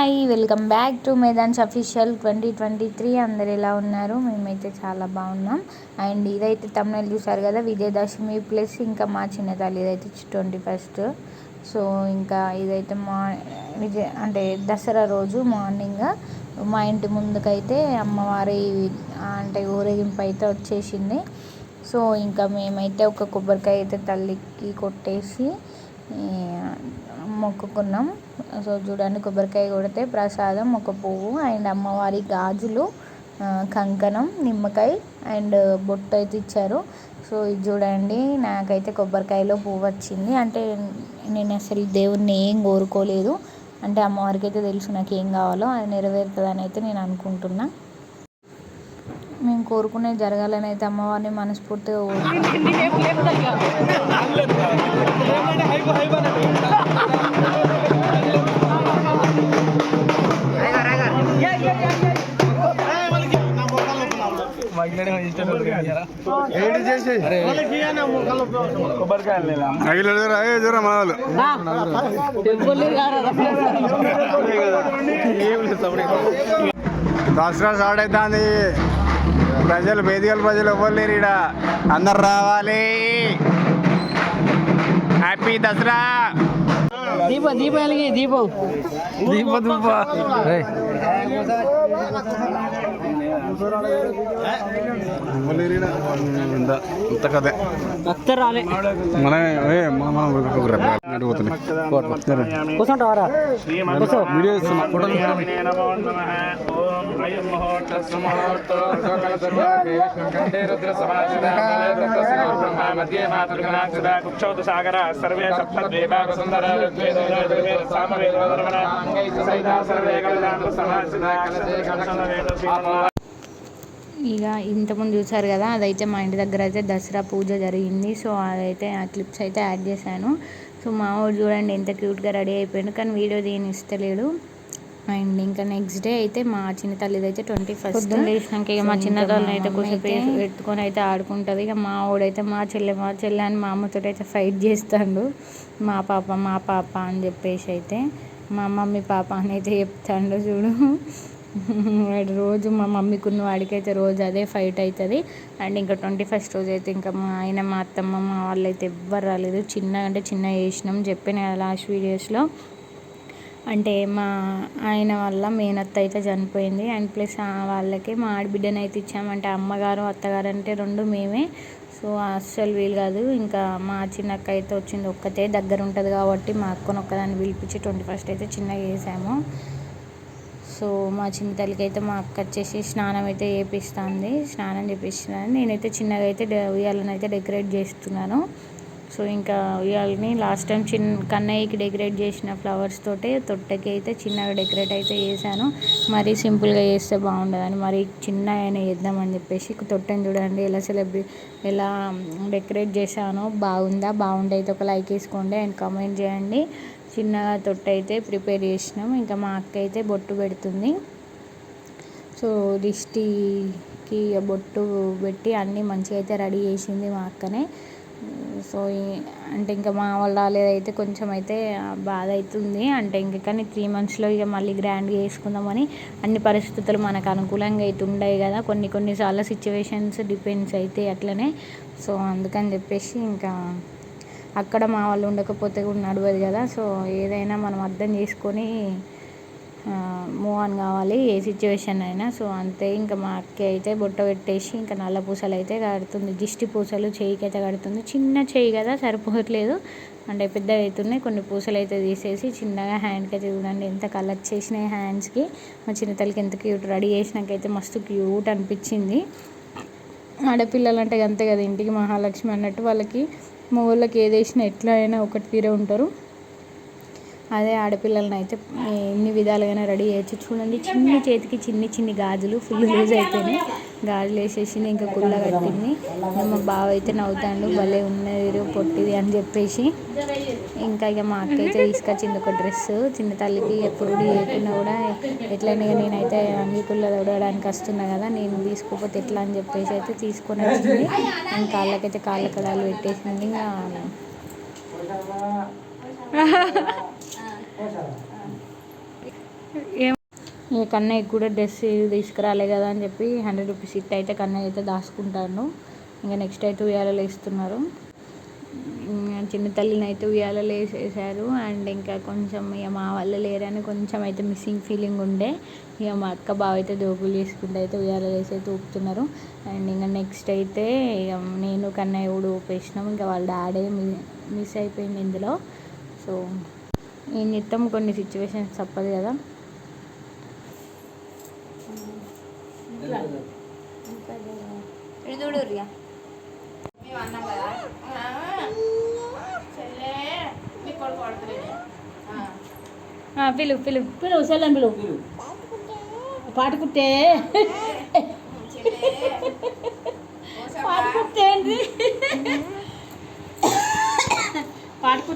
Hi, welcome back to మేదాన్స్ official 2023. అందరు ఎలా ఉన్నారు? మేమైతే చాలా బాగున్నాం. అండ్ ఇదైతే తమిళ చూసారు కదా, విజయదశమి ప్లస్ ఇంకా మా చిన్న తల్లి ఇదైతే 21st. సో ఇంకా ఇదైతే అంటే దసరా రోజు మార్నింగ్ మా ఇంటి ముందుకైతే అమ్మవారి అంటే ఊరేగింపు అయితే వచ్చేసింది. సో ఇంకా మేమైతే ఒక కొబ్బరికాయ అయితే తల్లికి కొట్టేసి మొక్కుకున్నాం. సో చూడండి, కొబ్బరికాయ కొడితే ప్రసాదం ఒక పువ్వు అండ్ అమ్మవారి గాజులు, కంకణం, నిమ్మకాయ అండ్ బొట్టు అయితే ఇచ్చారు. సో ఇది చూడండి, నాకైతే కొబ్బరికాయలో పువ్వు వచ్చింది. అంటే నేను అసలు దేవుణ్ణి ఏం కోరుకోలేదు. అంటే అమ్మవారికి అయితే తెలుసు నాకు ఏం కావాలో అది నెరవేరుతుందని అయితే నేను అనుకుంటున్నా. మేము కోరుకునేది జరగాలని అయితే అమ్మవారిని మనస్ఫూర్తిగా దసరా స్టార్ట్ అవుతుంది. ప్రజలు వేదికల ప్రజలు ఎవ్వరు లేరు ఈడ, అందరు రావాలి. హ్యాపీ దసరా. దీపం దీపం ఇంత కదే కూర్చుంటావారా? వీడియో ఇక ఇంతకుముందు చూసారు కదా, అదైతే మా ఇంటి దగ్గర అయితే దసరా పూజ జరిగింది. సో అదైతే ఆ క్లిప్స్ అయితే యాడ్ చేశాను. సో మా వాడు చూడండి ఎంత క్యూట్గా రెడీ అయిపోయాడు, కానీ వీడియో దేని ఇస్తలేడు. అండ్ ఇంకా నెక్స్ట్ డే అయితే మా చిన్న తల్లిది అయితే 21st. పొద్దున్న లేచినాక ఇక మా చిన్న తల్లిని అయితే కొంచెం పెట్టుకొని అయితే ఆడుకుంటుంది. ఇక మా వాడైతే మా చెల్లె అని మా అమ్మతో అయితే ఫైట్ చేస్తాడు. మా పాప అని చెప్పేసి అయితే మా మమ్మీ పాప అని అయితే చెప్తాడు. చూడు, వాడు రోజు మా మమ్మీకున్న వాడికైతే రోజు అదే ఫైట్ అవుతుంది. అండ్ ఇంకా 21st రోజు అయితే ఇంకా మా ఆయన, మా అత్తమ్మ, మా వాళ్ళు అయితే ఎవ్వరు రాలేదు. చిన్న చేసినాం చెప్పిన లాస్ట్ వీడియోస్లో. అంటే మా ఆయన వల్ల మేనత్త అయితే చనిపోయింది. అండ్ ప్లస్ వాళ్ళకి మా ఆడబిడ్డని అయితే ఇచ్చామంటే అమ్మగారు అత్తగారు అంటే రెండు మేమే. సో అస్సలు వీలు కాదు. ఇంకా మా చిన్నక్క అయితే వచ్చింది, ఒక్కతే దగ్గర ఉంటుంది కాబట్టి మా అక్కను ఒక్కదాన్ని పిలిపించి 21st అయితే చిన్నగా చేసాము. సో మా చిన్న తల్లికి అయితే మా అక్క వచ్చేసి స్నానం అయితే చేపిస్తుంది. స్నానం చేపిస్తున్నాను. నేనైతే చిన్నగా అయితే ఉయ్యాలను అయితే డెకరేట్ చేస్తున్నాను. సో ఇంకా ఉయ్యాలని లాస్ట్ టైం కన్నయ్యకి డెకరేట్ చేసిన ఫ్లవర్స్ తోటే తొట్టెకి అయితే చిన్నగా డెకరేట్ అయితే చేశాను. మరీ సింపుల్గా చేస్తే బాగుండదని మరి చిన్నగా అయినా చేద్దామని చెప్పేసి తొట్టెని చూడండి ఎలా డెకరేట్ చేశానో. బాగుంటే అయితే ఒక లైక్ వేసుకోండి అండ్ కామెంట్ చేయండి. చిన్నగా తొట్టె అయితే ప్రిపేర్ చేసినాం. ఇంకా మా అక్క అయితే బొట్టు పెడుతుంది. సో దిష్టికి బొట్టు పెట్టి అన్నీ మంచిగా అయితే రెడీ చేసింది మా అక్కనే. సో అంటే ఇంకా మా వాళ్ళు రాలేదైతే కొంచెం అయితే బాధ అవుతుంది. అంటే ఇంకా కానీ 3 monthsలో ఇక మళ్ళీ గ్రాండ్గా చేసుకుందామని అన్ని పరిస్థితులు మనకు అనుకూలంగా అయితే ఉండవు కదా, కొన్నిసార్లు సిచ్యువేషన్స్ డిపెండ్స్ అయితే అట్లనే. సో అందుకని చెప్పేసి ఇంకా అక్కడ మా వాళ్ళు ఉండకపోతే కూడా నడవదు కదా. సో ఏదైనా మనం అర్థం చేసుకొని మూవ్ ఆన్ కావాలి, ఏ సిచ్యువేషన్ అయినా. సో అంతే. ఇంకా మా అక్క అయితే బొట్ట పెట్టేసి ఇంకా నల్ల పూసలు అయితే కడుతుంది. దిష్టి పూసలు చేయికి అయితే కడుతుంది. చిన్న చేయి కదా, సరిపోవట్లేదు. అంటే పెద్దవి అవుతున్నాయి. కొన్ని పూసలు అయితే తీసేసి చిన్నగా హ్యాండ్కి అయితే చూడండి ఎంత కలర్ చేసినాయి హ్యాండ్స్కి. మా చిన్న తల్లికి ఎంత క్యూట్ రెడీ చేసినాకైతే మస్తు క్యూట్ అనిపించింది. ఆడపిల్లలు అంటే అంతే కదా, ఇంటికి మహాలక్ష్మి అన్నట్టు. వాళ్ళకి మగవాళ్ళకి ఏది వేసినా ఎట్లా అయినా ఒకటి తీరే ఉంటారు. అదే ఆడపిల్లలని అయితే ఎన్ని విధాలుగానే రెడీ చేయొచ్చు. చూడండి, చేతికి చిన్ని గాజులు ఫుల్ లూజ్ అయిపోయినాయి. గాజులు వేసేసి ఇంకా కుళ్ళ కట్టింది. మా బావ అయితే నవ్వుతాడు, భలే ఉన్నది పొట్టిది అని చెప్పేసి. ఇంకా ఇక మా అక్క అయితే తీసుకొచ్చింది ఒక డ్రెస్. చిన్న తల్లికి ఎప్పుడు చేయకుండా కూడా ఎట్లయినా నేనైతే అంగీకుల్లో తొడవడానికి వస్తున్నా కదా, నేను తీసుకోకపోతే ఎట్లా అని చెప్పేసి అయితే తీసుకొని వచ్చింది. అండ్ కాళ్ళకైతే కాళ్ళ కడాలు పెట్టేసింది. ఇంకా ఇక కన్నయ్య కూడా డ్రెస్ తీసుకురాలే కదా అని చెప్పి 100 రూపీస్ ఇట్ అయితే కన్నయ్య అయితే దాచుకుంటాను. ఇంకా నెక్స్ట్ అయితే ఉయ్యాలలో వేస్తున్నారు. చిన్న తల్లిని అయితే ఉయ్యాలలో వేసేసారు. అండ్ ఇంకా కొంచెం ఇక మా వాళ్ళు లేరని కొంచెం అయితే మిస్సింగ్ ఫీలింగ్ ఉండే. ఇక మా అక్క బావ అయితే దోపులు చేసుకుంటూ అయితే ఉయ్యాలలో వేసి అయితే ఊపుతున్నారు. అండ్ ఇంకా నెక్స్ట్ అయితే ఇక నేను కన్నయ్య కూడా ఊపేసినాం. ఇంకా వాళ్ళ డాడీ మిస్ అయిపోయింది ఇందులో. సో ఈ నిత్యం కొన్ని సిచ్యువేషన్స్ తప్పదు కదా. పిలు పిలు పిలువు సెల్లం పిలువు పాటుకుంటే పాటుకుంటే పాటుకుంటే